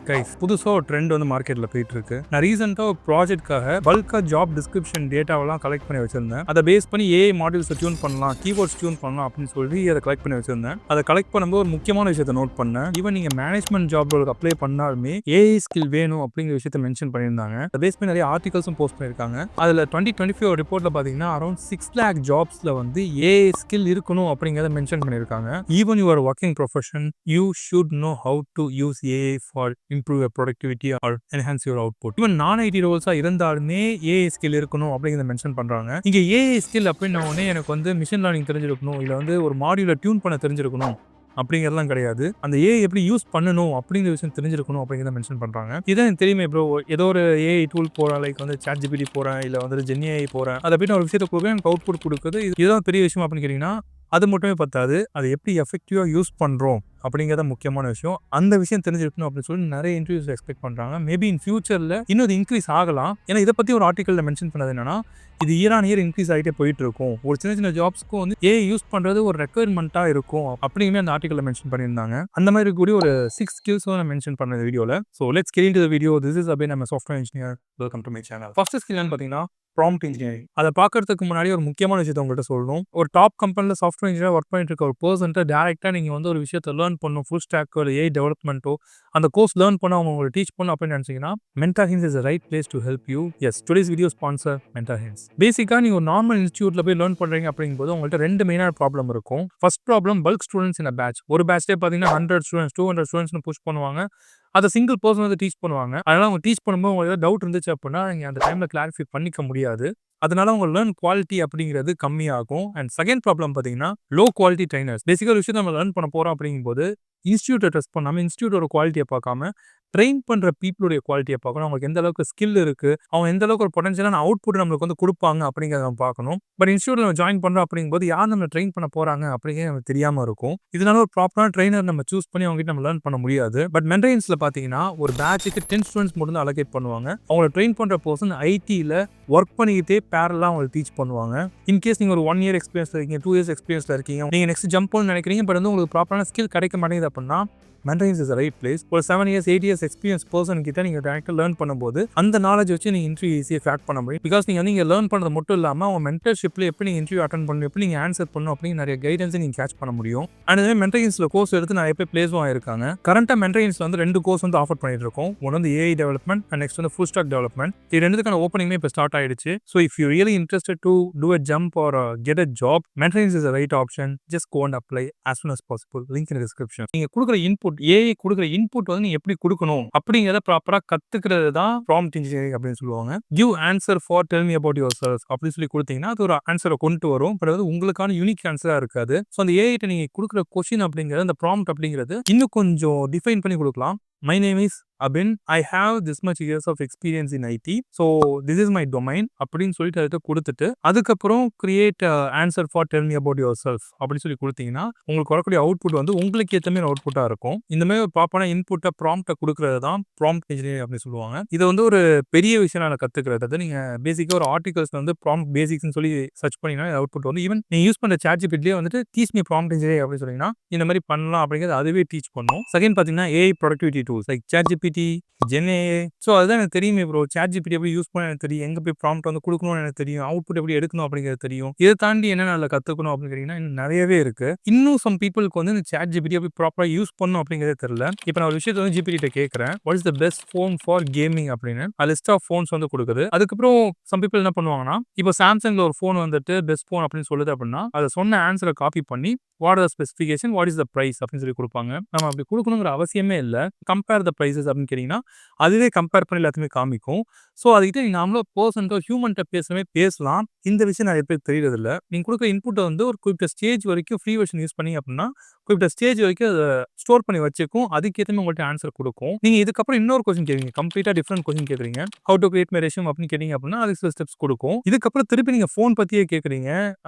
Guys புதுசாக ஒரு trend வந்து மார்க்கெட்டில் போயிட்டு இருக்கு. நான் ரீசெண்டாக ஒரு ப்ராஜெக்ட்காக பல்காக ஜாப் டிஸ்கிரிப்ஷன் டேட்டாவெல்லாம் கலெக்ட் பண்ணி வச்சிருந்தேன். அதை பேஸ் பண்ணி ஏஐ மாடியூல்ஸை டியூன் பண்ணலாம், கீபோர்ட்ஸ் டியூன் பண்ணலாம் அப்படின்னு சொல்லி அதை கலெக்ட் பண்ணி வச்சிருந்தேன். அதை கலெக்ட் பண்ணும்போது ஒரு முக்கியமான விஷயத்தை நோட் பண்ணேன். ஈவன் நீங்கள் மேனேஜ்மெண்ட் ஜாப்களுக்கு அப்ளை பண்ணாலுமே ஏஐ ஸ்கில் வேணும் அப்படிங்கிற விஷயத்தை மென்ஷன் பண்ணியிருந்தாங்க. அதை பேஸ் பண்ணி நிறைய ஆர்டிகல்ஸும் போஸ்ட் பண்ணியிருக்காங்க. அதில் 2025 ரிப்போர்ட்டில் பார்த்தீங்கன்னா அரௌண்ட் 6 lakh ஜாப்ஸில் வந்து ஏஐ ஸ்கில் இருக்கணும் அப்படிங்கிறத மென்ஷன் பண்ணியிருக்காங்க. Even your working profession you should know how to use AI for improve your productivity or enhance your output. even non-IT roles இருந்தாலுமே AI ஸ்கில் இருக்கணும் அப்படிங்கிறத மென்ஷன் பண்றாங்க. இங்க AI ஸ்கில் அப்படின்ன உடனே எனக்கு வந்து மிஷின் லேர்னிங் தெரிஞ்சிருக்கணும், இல்ல வந்து ஒரு மாடியூலை டியூன் பண்ண தெரிஞ்சிருக்கணும் அப்படிங்கிறதுலாம் கிடையாது. அந்த ஏஐ எப்படி யூஸ் பண்ணணும் அப்படிங்கிற விஷயம் தெரிஞ்சிருக்கணும் அப்படிங்கிறத மென்ஷன் பண்றாங்க. இதான் எனக்கு தெரியுமே ப்ரோ, ஏதோ ஒரு ஏஐ டூல் போறேன், லைக் வந்து ChatGPT போறேன், இல்ல வந்து GenAI போறேன், அதை அப்படின்னு ஒரு விஷயத்தை கொடுக்க எனக்கு அவுட்புட் கொடுக்குது. இதுதான் பெரிய விஷயம் அப்படின்னு கேட்டீங்கன்னா அது மட்டுமே பத்தாது, அதை எப்படி எஃபெக்டிவா யூஸ் பண்றோம் அப்படிங்கிறத முக்கியமான விஷயம். அந்த விஷயம் தெரிஞ்சிருக்கணும் அப்படின்னு சொல்லி நிறைய இன்டர்வியூஸ் எக்ஸ்பெக்ட் பண்றாங்க. மேபி இன் ஃபியூச்சர்ல இன்னும் இது இன்க்ரீஸ் ஆகலாம். ஏன்னா இதை பத்தி ஒரு ஆர்டிகல்ல மென்ஷன் பண்ணது என்னன்னா, இது இயர் ஆன் இயர் இன்க்ரீஸ் ஆகிட்டே போயிட்டு இருக்கும். ஒரு சின்ன சின்ன ஜாப்ஸ்க்கும் வந்து ஏஐ யூஸ் பண்றது ஒரு ரெக்குயர்மெண்டா இருக்கும் அப்படிங்குமே அந்த ஆர்டிகல்ல மென்ஷன் பண்ணியிருந்தாங்க. அந்த மாதிரி கூடிய ஒரு 6 skills நான் மென்ஷன் பண்ண வீடியோல. So let's get into the video. This is abin, I'm a software engineer. Welcome to my channel. First skill என்னன்னு பார்த்தீங்கன்னா ப்ராம்ப்ட் இன்ஜினியரிங். அதை பார்க்கறதுக்கு முன்னாடி ஒரு முக்கியமான விஷயத்தை உங்கள்கிட்ட சொல்லணும். ஒரு டாப் கம்பெனியில் சாஃப்ட்வேர் இன்ஜினியர் ஒர்க் பண்ணிட்டு இருக்க ஒரு பர்சன்ட்ட டேரெக்டாக நீங்கள் வந்து ஒரு விஷயத்தை லேர்ன் பண்ணணும், ஃபுல் ஸ்டாக்கோ இல்லை ஏஐ டெவலப்மெண்ட்டோ அந்த கோர்ஸ் லேர்ன் பண்ண அவங்க உங்களுக்கு டீச் பண்ணணும் அப்படின்னு நினச்சிங்கன்னா Mentorhints is the right place to help you. Yes, today's video sponsor Mentorhints. பேசிக்காக நீங்கள் ஒரு நார்மல் இன்ஸ்டியூட்டில் போய் லேர்ன் பண்ணுறீங்க அப்படிங்கும்போது உங்கள்கிட்ட 2 மெயினான ப்ராப்ளம் இருக்கும். First problem bulk students in a batch. ஒரு பேட்ச்லேயே பார்த்தீங்கன்னா 100 ஸ்டூடெண்ட்ஸ் 200 ஸ்டூடெண்ட்ஸ்னு புஷ் பண்ணுவாங்க. அதை சிங்கிள் பர்சன் வந்து டீச் பண்ணுவாங்க. அதனால அவங்க டீச் பண்ணும்போது உங்களுக்கு ஏதாவது டவுட் இருந்துச்சு அப்படின்னா நீங்கள் அந்த டைமில் கிளாரிஃபை பண்ணிக்க முடியாது. அதனால உங்க லேர்ன் குவாலிட்டி அப்படிங்கிறது கம்மியாகும். அண்ட் செகண்ட் ப்ராப்ளம் பார்த்தீங்கன்னா லோ குவாலிட்டி ட்ரைனர்ஸ். பேசிக்காக ஒரு விஷயத்தை நம்ம லேர்ன் பண்ண போகிறோம் அப்படிங்கும்போது இன்ஸ்டியூட்டை டெஸ்ட் பண்ணாமல் இன்ஸ்டியூட்டோட குவாலிட்டியை பார்க்காம ட்ரெயின் பண்ணுற பீப்புளுடைய குவாலிட்டியை பார்க்கணும். அவங்களுக்கு எந்த அளவுக்கு ஸ்கில் இருக்குது, அவங்க எந்த அளவுக்கு ஒரு பொட்டன்ஷியலான அவுட்புட் நம்மளுக்கு வந்து கொடுப்பாங்க அப்படிங்கிறத நம்ம பார்க்கணும். பட் இன்ஸ்டியூட்டில் நம்ம ஜாயின் பண்ணுறோம் அப்படிங்கும்போது யார் நம்ம ட்ரெயின் பண்ண போகிறாங்க அப்படிங்கிறது நமக்கு தெரியாமல் இருக்கும். இதனால ஒரு ப்ராப்பரான ட்ரெயினர் நம்ம சூஸ் பண்ணி அவங்ககிட்ட நம்ம லேர்ன் பண்ண முடியாது. பட் மென்டரின்ஸில் பார்த்தீங்கன்னா ஒரு பேட்சுக்கு 10 ஸ்டூடெண்ட்ஸ் மட்டும் தான் அலோகேட் பண்ணுவாங்க. அவங்களை ட்ரெயின் பண்ணுற பர்சன் ஐடியில் ஒர்க் பண்ணிக்கிட்டே பேரலாக அவங்களுக்கு டீச் பண்ணுவாங்க. இன்கேஸ் நீங்கள் ஒரு 1 year எக்ஸ்பீரியன்ஸில் இருக்கீங்க, 2 years எக்ஸ்பீரியன்ஸில் இருக்கீங்க, நீங்கள் நெக்ஸ்ட் ஜம்ப் பண்ணு நினைக்கிறீங்க, பட் வந்து உங்களுக்கு ப்ராப்பரான ஸ்கில் கிடைக்க மாட்டேங்குது அப்படின்னா Mentorhints is the right place. ஒரு 7 years 8 years எக்ஸ்பீரியன்ஸ் பர்சன் கிட்ட நீங்கள் டேரக்டாக லேர்ன் பண்ணும்போது அந்த நாலேஜ் வச்சு நீங்கள் இன்டர்வியூ ஈஸியாக ஃபேக்ட் பண்ண முடியும். பிகாஸ் நீங்கள் வந்து லேர்ன் பண்ணுறது மட்டும் இல்லாமல் அவங்க மென்டர்ஷிப்பில் எப்படி நீங்கள் இன்டர்வியூ அட்டன் பண்ணணும், எப்படி நீங்கள் ஆன்சர் பண்ணணும் அப்படின்னு நிறைய கைடன்ஸை நீங்கள் கேட்ச் பண்ண முடியும். அண்ட் இதே Mentorhintsல கோர்ஸ் எடுத்து நிறைய பேர் பிளேஸும் ஆயிருக்காங்க. கரண்டாக Mentorhintsல வந்து 2 கோர்ஸ் வந்து ஆஃபர் பண்ணிட்டு இருக்கோம். ஒன்று வந்து ஏஐ டெவலப்மெண்ட் அண்ட் நெக்ஸ்ட் வந்து ஃபுல் ஸ்டாக் டெவலப்மெண்ட். இது ரெண்டுக்கான ஓப்பனிங்மே இப்போ ஸ்டார்ட் ஆயிடுச்சு. So if you really interested to do a jump or get a job, Mentorhints is the right option. Just go and apply as soon as possible. Link in the description. நீங்கள் கொடுக்குற input, AI கொடுக்குற input வந்து நீ எப்படி கொடுக்கணும் அப்படிங்கிறத ப்ராப்பரா கத்துக்கிறது தான் ப்ராம்ப்ட் இன்ஜினியரிங் அப்படின்னு சொல்லுவாங்க. Give answer for tell me about your self அப்படின்னு சொல்லி கொடுத்தீங்கன்னா அது ஒரு ஆன்சரை கொண்டு வரும். பட் அது உங்களுக்கான யூனிக் ஆன்சரா இருக்காது. ஸோ அந்த ஏஐட்ட நீங்க கொடுக்குற கொஸ்டின் அப்படிங்கிறது, அந்த ப்ராம்ப்ட் அப்படிங்கிறது இன்னும் கொஞ்சம் டிஃபைன் பண்ணி கொடுக்கலாம். My name is abin. I have this much years of experience in IT. So this is my domain அப்படின்னு சொல்லிட்டு அதை கொடுத்துட்டு அதுக்கப்புறம் create answer for tell me about your self அப்படின்னு சொல்லி கொடுத்தீங்கன்னா உங்களுக்கு வரக்கூடிய அவுட்புட் வந்து உங்களுக்கு ஏற்ற மாதிரி அவுட்புட்டா இருக்கும். இந்த மாதிரி ஒரு ப்ராப்பரான இன்புட்டை ப்ராம்ப்டை கொடுக்கறது தான் ப்ராம்ப்ட் இன்ஜினியரிங் அப்படின்னு சொல்லுவாங்க. இது வந்து ஒரு பெரிய விஷயம் நான் கத்துக்கிறது. அது நீங்க பேசிக்கா ஒரு ஆர்டிகல்ஸ் வந்து ப்ராம்ப்ட் பேசிக்ஸ்னு சொல்லி சர்ச் பண்ணீங்கன்னா அவுட்புட் வந்து ஈவன் நீங்க யூஸ் பண்ற ChatGPT வந்துட்டு டீச் மீ ப்ராம்ப்ட் இன்ஜினியரிங் அப்படின்னு சொன்னீங்கன்னா இந்த மாதிரி பண்ணலாம் அப்படிங்கிறது அதுவே டீச் பண்ணும். செகண்ட் பார்த்தீங்கன்னா AI productivity tools like ChatGPT, GenAI. So அதுதான் எனக்கு தெரியுமே ப்ரோ. ChatGPT எப்படி யூஸ் பண்ண எனக்கு தெரியும், எங்கே போய் ப்ராம்ப்ட் வந்து கொடுக்கணும்னு எனக்கு தெரியும், அவுட்புட் எப்படி எடுக்கணும் அப்படிங்கிறது தெரியும். இதை தாண்டி என்ன நல்லா கற்றுக்கணும் அப்படின்னு கேட்டிங்கன்னா இன்னும் நிறையவே இருக்குது. இன்னும் சம் பீப்புளுக்கு வந்து இந்த ChatGPT எப்படி ப்ராப்பராக யூஸ் பண்ணணும் அப்படிங்கிறதே தெரியல. இப்போ நான் ஒரு விஷயத்தை வந்து GPT கேட்குறேன், what is the best phone for gaming அப்படின்னு லிஸ்ட் ஆஃப் ஃபோன்ஸ் வந்து கொடுக்குது. அதுக்கப்புறம் சம் பீப்புள் என்ன பண்ணுவாங்கன்னா, இப்போ சாம்சங்கில் ஒரு ஃபோன் வந்துட்டு பெஸ்ட் ஃபோன் அப்படின்னு சொல்லுது அப்படின்னா அதை சொன்ன ஆன்சரை காப்பி பண்ணி what are specification, what is the price அப்படின்னு சொல்லி கொடுப்பாங்க. நம்ம அப்படி கொடுக்கணுங்கிற அவசியமே இல்லை. கம்பேர் த ப்ரைஸஸ் அப்படின்னு கேட்டிங்கன்னா அதுவே கம்பேர் பண்ணி எல்லாத்தையுமே காமிக்கும். ஸோ அதுக்கிட்ட நீங்கள் நாமளும் பர்சன்ட்டோ ஹியூமன்கிட்ட பேசலாம். இந்த விஷயம் நிறைய பேர் தெரியறதில்ல. நீங்கள் கொடுக்குற இன்புட்டை வந்து ஒரு குறிப்பிட்ட ஸ்டேஜ் வரைக்கும் ஃப்ரீ வெர்ஷன் யூஸ் பண்ணி அப்படின்னா குறிப்பிட்ட ஸ்டேஜ் வரைக்கும் அதை ஸ்டோர் பண்ணி வச்சுக்கும். அதுக்கேற்றமே உங்கள்கிட்ட ஆன்சர் கொடுக்கும். நீங்கள் இதுக்கப்புறம் இன்னொரு கொஸ்டின் கேட்குறீங்க, கம்ப்ளீட்டாக டிஃப்ரெண்ட் கொஸ்டின் கேட்குறீங்க, how to create my resume அப்படின்னு கேட்டீங்க அப்படின்னா அதுக்கு சில ஸ்டெப்ஸ் கொடுக்கும். இதுக்கப்புறம் திருப்பி நீங்கள் ஃபோன் பற்றியே கேட்குறீங்க,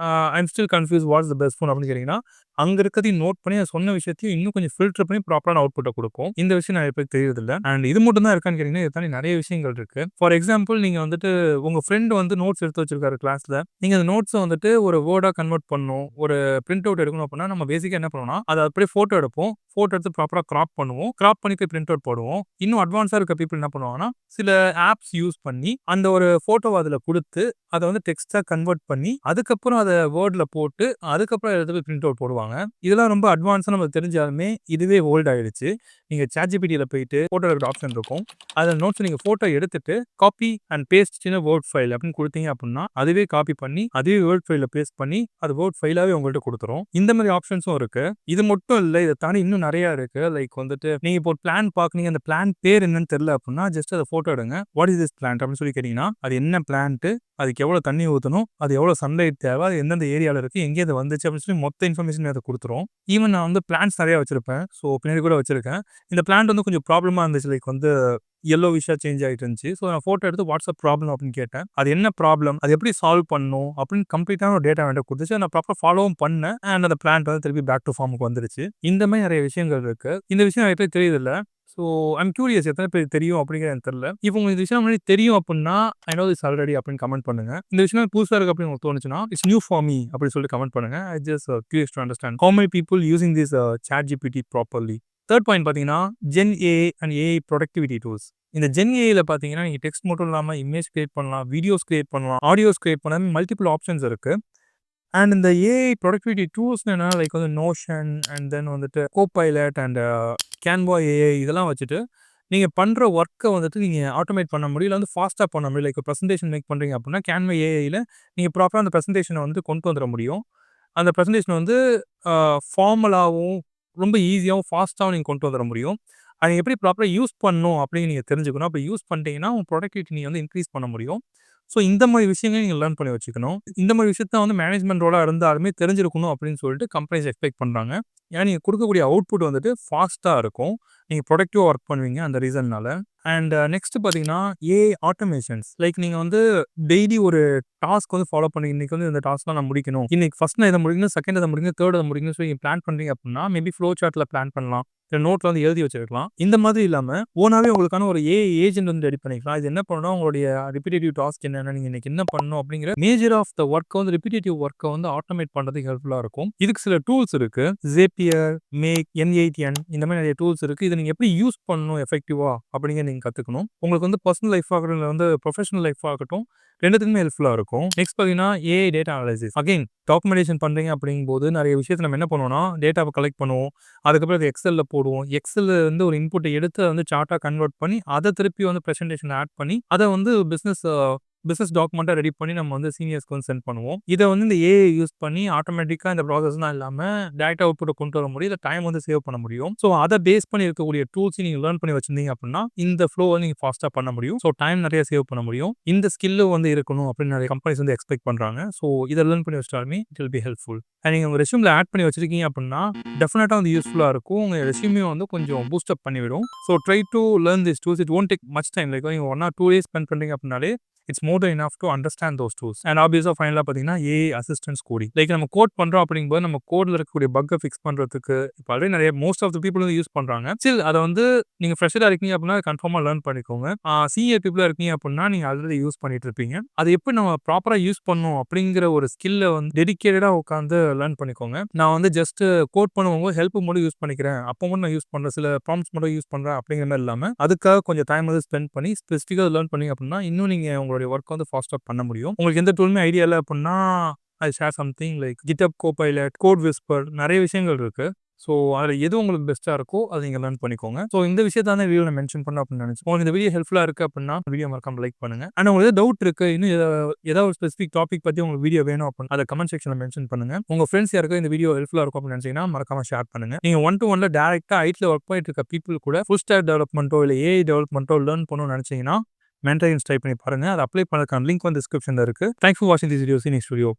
I am still confuse what's the best phone அப்படின்னு கேட்டிங்கன்னா அங்க இருக்கிறதையும் நோட் பண்ணி அது சொன்ன விஷயத்தையும் இன்னும் கொஞ்சம் ஃபில்டர் பண்ணி ப்ராப்பரான அவுட்புட்ட குடுக்கும். இந்த விஷயம் நெறைய பேருக்கு தெரியறதில்ல. அண்ட் இது மட்டும் தான் இருக்கான்னு கேட்டீங்கன்னா, இத தாண்டி நெறைய விஷயங்கள் இருக்கு. ஃபார் எக்ஸாம்பிள் நீங்க வந்துட்டு உங்க ஃப்ரெண்ட் வந்து நோட்ஸ் எடுத்து வச்சிருக்காரு கிளாஸ்ல. நீங்க அந்த நோட்ஸ வந்துட்டு ஒரு வேர்டா கன்வெர்ட் பண்ணணும். ஒரு பிரிண்ட் அவுட் எடுக்கணும் அப்டின்னா, நம்ம பேசிக்கா என்ன பண்ணுவோம்னா, அத அப்படியே ஃபோட்டோ எடுப்போம். ஃபோட்டோ எடுத்து ப்ராப்பரா கிராப் பண்ணுவோம். கிராப் பண்ணி போய் பிரிண்ட் அவுட் போடுவோம். இன்னும் அட்வான்ஸா இருக்க பீப்பிள் என்ன பண்ணுவாங்கன்னா, சில ஆப்ஸ் யூஸ் பண்ணி அந்த ஒரு ஃபோட்டோவ அதுல குடுத்து, அத வந்து டெக்ஸ்ட்டா கன்வெர்ட் பண்ணி, அதுக்கப்புறம் அத வேர்ட்ல போட்டு, அதுக்கப்புறம் எடுத்து போய் பிரிண்ட் அவுட் போடுவாங்க. இதெல்லாம் ரொம்ப அட்வான்ஸா நமக்கு தெரிஞ்சாலுமே, இதுவே ஓல்ட் ஆயிடுச்சு. நீங்க ChatGPTல போயிட்டு ஃபோட்டோ எடுக்கிற ஆப்ஷன் இருக்கும். அதுல நோட்ஸ் நீங்க ஃபோட்டோ எடுத்துட்டு, copy and paste in a word file அப்படின்னு குடுத்தீங்க அப்படின்னா, அதுவே காப்பி பண்ணி, அதுவே வேர்ட் ஃபைல்ல பேஸ்ட் பண்ணி, அது வேர்ட் ஃபைலாவே உங்கள்ட்ட குடுத்துரும். இந்த மாரி ஆப்ஷன்ஸும் இருக்கு. இது மட்டும் இல்ல, இத தாண்டி இன்னும் நெறைய இருக்கு. லைக் வந்துட்டு, நீங்க இப்போ ஒரு பிளான் பாக்குறீங்க. அந்த பிளான் பேர் என்னன்னு தெரியல அப்படின்னா, ஜஸ்ட் அத ஃபோட்டோ எடுங்க. வாட் இஸ் திஸ் பிளான்ட் அப்படின்னு சொல்லி கேட்டீங்கன்னா, அது என்ன பிளான்ட்? அதுக்கு எவ்வளோ தண்ணி ஊத்தணும்? அது எவ்வளோ சன்லைட் தேவை? அது எந்தெந்த ஏரியால இருக்கு? எங்கேருந்து வந்துச்சு? அப்படின்னு சொல்லி மொத்த இன்ஃபர்மேஷன் அது குடுத்துரும். ஈவன் நான் வந்து பிளான்ட்ஸ் நெறைய வச்சிருப்பேன். ஸோ பின்னாடி கூட வச்சிருக்கேன். இந்த பிளான்ட் வந்து கொஞ்சம் ப்ராப்ளமா இருந்துச்சு. லைக் வந்து யெல்லோவிஷ்ஷா சேஞ்ச் ஆயிட்டு இருந்துச்சு. ஸோ நான் ஃபோட்டோ எடுத்து வாட்ஸ் அப் ப்ராப்ளம் அப்படின்னு கேட்டேன். அது என்ன ப்ராப்ளம்? அது எப்படி சால்வ் பண்ணணும்? அப்படின்னு கம்ப்ளீட்டான ஒரு டேட்டா என்ட்ட குடுத்துச்சு. நான் ப்ராப்பரா ஃபாலோவும் பண்ணேன். அண்ட் அந்த பிளான்ட் வந்து திருப்பி பேக் டூ ஃபார்முக்கு வந்துருச்சு. இந்த மாரி நெறைய விஷயங்கள் இருக்கு. இந்த விஷயம் நெறைய பேருக்கு தெரியுதில்ல. ஸோ ஐ கியூரியஸ் எத்தன பேருக்கு தெரியும் அப்படிங்கிறது எனக்கு தெரியல. இப்போ உங்களுக்கு இந்த விஷயம் முன்னாடி தெரியும் அப்படின்னா, ஐ நோ திஸ் ஆல்ரெடி அப்படின்னு கமெண்ட் பண்ணுங்க. இந்த விஷயம் புதுசா இருக்கு அப்படின்னு உங்களுக்கு தோணுச்சுன்னா, இட்ஸ் நியூ ஃபார் மீ அப்படின்னு சொல்லிட்டு கமெண்ட் பண்ணுங்க. I just curious to understand how many people using this ChatGPT properly. 3 point பார்த்தீங்கன்னா, Gen AI and AI productivity tools. இந்த ஜென் ஏஐல பார்த்தீங்கன்னா, நீங்க டெக்ஸ்ட் மட்டும் இல்லாம இமேஜ் கிரியேட் பண்ணலாம், வீடியோஸ் கிரியேட் பண்ணலாம், ஆடியோஸ் கிரியேட் பண்ணலாம். மல்டிபிள் ஆப்ஷன்ஸ் இருக்கு. அண்ட் இந்த ஏஐ ப்ரொடக்டிவிட்டி டூல்ஸ் என்னன்னா, லைக் வந்து நோஷன் அண்ட் தென் வந்துட்டு கோபைலட் அண்ட் கேன்வா ஏஐ இதெல்லாம் வச்சுட்டு, நீங்க பண்ற வொர்க்க வந்துட்டு நீங்க ஆட்டோமேட் பண்ண முடியும். இல்ல வந்து ஃபாஸ்ட்டா பண்ண முடியும். லைக் பிரசன்டேஷன் மேக் பண்றீங்க அப்படின்னா, கேன்வா ஏஐல நீங்க ப்ராப்பரா அந்த பிரசன்டேஷன வந்து கொண்டு வந்துர முடியும். அந்த பிரசன்டேஷன் வந்து அ ஃபார்மலாவும், ரொம்ப ஈஸியாவும், ஃபாஸ்ட்டாவும் நீங்க கொண்டு வந்துர முடியும். அத எப்படி ப்ராப்பரா யூஸ் பண்ணணும் அப்படின்னு நீங்க தெரிஞ்சுக்கணும். அப்படி யூஸ் பண்ணிட்டீங்கன்னா, உங்க ப்ரொடக்டிவிட்டி நீங்க வந்து இன்கிரீஸ் பண்ண முடியும். ஸோ இந்த மாரி விஷயங்கள நீங்க லேர்ன் பண்ணி வச்சுக்கணும். இந்த மாரி விஷயத்த வந்து மேனேஜ்மென்ட் ரோலா இருந்தாலுமே தெரிஞ்சிருக்கணும் அப்படின்னு சொல்லிட்டு கம்பெனிஸ் எக்ஸ்பெக்ட் பண்றாங்க. ஏன்னா நீங்க குடுக்கக்கூடிய அவுட்புட் வந்துட்டு ஃபாஸ்ட்டா இருக்கும். நீங்க ப்ரொடக்டிவா வொர்க் பண்ணுவீங்க அந்த ரீசன்னால. அண்ட் நெக்ஸ்ட் பார்த்தீங்கன்னா, ஏஐ ஆட்டோமேஷன்ஸ். லைக் நீங்க வந்து டெய்லி ஒரு டாஸ்க் வந்து ஃபாலோ பண்ணி இன்னைக்கு வந்து இந்த டாஸ்க்லாம் நான் முடிக்கணும். இன்னைக்கு ஃபர்ஸ்ட் நான் இத முடிக்கணும், செகண்ட் இத முடிக்கணும், தேர்ட் இத முடிக்கணும்னு சொல்லி நீங்க பிளான் பண்றீங்க அப்படின்னா, மேபி ஃப்ளோ சார்ட்ல பிளான் பண்ணலாம். இல்ல நோட்ல வந்து எழுதி வச்சிருக்கலாம். இந்த மாதிரி இல்லாம ஓனாவே உங்களுக்கான ஒரு ஏஐ ஏஜென்ட் வந்து ரெடி பண்ணிக்கலாம். இது என்ன பண்ணும்னா, உங்களுடைய ரிப்பிட்டேட்டிவ் டாஸ்க் என்னென்ன, நீங்க இன்னைக்கு என்ன பண்ணணும் அப்படிங்கிற மேஜர் ஆஃப் த வொர்க்க வந்து ரிப்பிட்டேட்டிவ் வொர்க்க வந்து ஆட்டோமேட் பண்றதுக்கு ஹெல்ப்ஃபுல்லா இருக்கும். இதுக்கு சில டூல்ஸ் இருக்கு. Zapier, Make, N8N இந்த மாதிரி நிறைய டூல்ஸ் இருக்கு. இத நீங்க எப்படி யூஸ் பண்ணணும் எஃபெக்டிவா அப்படிங்கிறத நீங்க கத்துக்கணும். உங்களுக்கு வந்து பர்சனல் லைஃப் ஆகட்டும், இல்ல வந்து ப்ரொஃபஷனல் லைஃப் ஆகட்டும், 2த்துக்குமே ஹெல்ப்ஃபுல்லா இருக்கும். நெக்ஸ்ட் பார்த்தீங்கன்னா, AI data analysis. Again documentation பண்றீங்க அப்படிங்கும்போது நெறைய விஷயத்த நம்ம என்ன பண்ணுவோம்னா, டேட்டாவ கலெக்ட் பண்ணுவோம். அதுக்கப்புறம் அத எக்ஸெல்ல போடுவோம். எக்ஸெல்ல இருந்து ஒரு இன்புட்ட எடுத்து அத வந்து சார்ட்டா கன்வெர்ட் பண்ணி, அத திருப்பி வந்து பிரசன்டேஷன்ல ஆட் பண்ணி, அத வந்து பிசினஸ் டாக்குமெண்ட்டா ரெடி பண்ணி நம்ம வந்து சீனியர்ஸ்க்கு வந்து சென்ட் பண்ணுவோம். இத வந்து இந்த ஏஐ யூஸ் பண்ணி ஆட்டோமேட்டிக்கா இந்த ப்ராசஸ்லாம் இல்லாம டைரக்ட்டா அவுட்புட்ட கொண்டு வர முடியும். இல்ல டைம் வந்து சேவ் பண்ண முடியும். ஸோ அத பேஸ் பண்ணி இருக்கக்கூடிய டூல்ஸ் நீங்க லேர்ன் பண்ணி வச்சிருந்தீங்க அப்படின்னா, இந்த ஃப்ளோவ நீங்க ஃபாஸ்ட்டா பண்ண முடியும். ஸோ டைம் நெறைய சேவ் பண்ண முடியும். இந்த ஸ்கில்லும் வந்து இருக்கணும் அப்படின்னு நெறைய கம்பெனிஸ் வந்து எக்ஸ்பெக்ட் பண்றாங்க. ஸோ இத லேர்ன் பண்ணி வச்சுட்டாலுமே it will be helpful. And நீங்க உங்க ரெஸ்யூம்ல ஆட் பண்ணி வச்சிருக்கீங்க அப்படின்னா, டெஃபினட்டா வந்து யூஸ்ஃபுல்லா இருக்கும். உங்க ரெஸ்யூமே வந்து கொஞ்சம் பூஸ்ட் அப் பண்ணிவிடும். So try to learn this tools. It won't take much time. Like நீங்க 1 ஆர் 2 டேஸ் ஸ்பெண்ட் பண்றீங்க அப்படின்னாலே, it's more then enough to understand those tools. And ஆப்வியஸா ஃபைனலா பார்த்தீங்கன்னா, ஏஐ அசிஸ்டன்ஸ் கோடிங். லைக் நம்ம கோட் பண்றோம் அப்படிங்கும்போது, நம்ம கோட்ல இருக்கக்கூடிய பக்க ஃபிக்ஸ் பண்றதுக்கு இப்ப ஆல்ரெடி நெறைய மோஸ்ட் ஆஃப் த பீப்பிள் வந்து யூஸ் பண்றாங்க. ஸ்டில் அத வந்து நீங்க ஃப்ரெஷரா இருக்கீங்க அப்படின்னா, கன்ஃபார்மா லேர்ன் பண்ணிக்கோங்க. சீனியர் பீப்பிளா இருக்கீங்க அப்படின்னா, நீங்க ஆல்ரெடி யூஸ் பண்ணிட்டு இருப்பீங்க. அது எப்படி நம்ம ப்ராப்பரா யூஸ் பண்ணணும் அப்படிங்கிற ஒரு ஸ்கில்ல வந்து டெடிகேட்டடா உட்கார்ந்து லேர்ன் பண்ணிக்கோங்க. நான் வந்து ஜஸ்ட் கோட் பண்ணும்போது ஹெல்ப் மட்டும் யூஸ் பண்ணிக்கிறேன். அப்போ மட்டும் நான் யூஸ் பண்றேன். சில ப்ராம்ப்ட்ஸ் மட்டும் யூஸ் பண்றேன் அப்படிங்கிற மாரி இல்லாம, அதுக்காக கொஞ்சம் டைம் வந்து ஸ்பெண்ட் பண்ணி ஸ்பெசிஃபிக்கா லேர்ன் பண்ணீங்க அப்படின்னா, இன்னும் நீங்க உங்களுடைய வொர்க்க வந்து ஃபாஸ்ட்டா பண்ண முடியும். உங்களுக்கு எந்த டூலுமே ஐடியா இல்ல அப்படின்னா, I share something like GitHub Copilot, code whisper நெறைய விஷயங்கள் இருக்கு. ஸோ அதுல எது உங்களுக்கு பெஸ்ட்டா இருக்கோ, அத நீங்க லேர்ன் பண்ணிக்கோங்க. ஸோ இந்த விஷயத்த தான் வீடியோல மென்ஷன் பண்ணணும் அப்படின்னு நினைச்சேன். உங்களுக்கு இந்த வீடியோ ஹெல்ப்ஃபுல்லா இருக்கு அப்படின்னா, வீடியோ மறக்காம லைக் பண்ணுங்க. அண்ட் உங்களுக்கு ஏதாவது டவுட் இருக்கு, இன்னும் ஏதாவது ஒரு ஸ்பெசிஃபிக் டாபிக் பத்தி உங்களுக்கு வீடியோ வேணும் அப்படின்னா, அத கமெண்ட் செக்ஷன்ல மென்ஷன் பண்ணுங்க. உங்க ஃப்ரெண்ட்ஸ் யாருக்கும் இந்த வீடியோ ஹெல்ப்ஃபுல்லா இருக்கும் அப்படின்னு நினைச்சீங்கன்னா, மறக்காம ஷேர் பண்ணுங்க. நீங்க 1 to 1ல டைரக்ட்டா ஐடில வொர்க் பண்ணிட்டு இருக்க பீப்பிள் கூட ஃபுல் ஸ்டாக் டெவலப்மென்ட்டோ இல்ல ஏஐ டெவலப்மென்ட்டோ லேர்ன் பண்ணணும்னு நினைச்சீங்கன்னா, Mentorhints ட்ரை பண்ணி பாருங்க. அத அப்ளை பண்ணதுக்கான லிங்க் வந்து டிஸ்கிரிப்ஷன்ல இருக்கு. தேங்க்ஸ் ஃபார் வாட்சிங் this video. Sea you next video.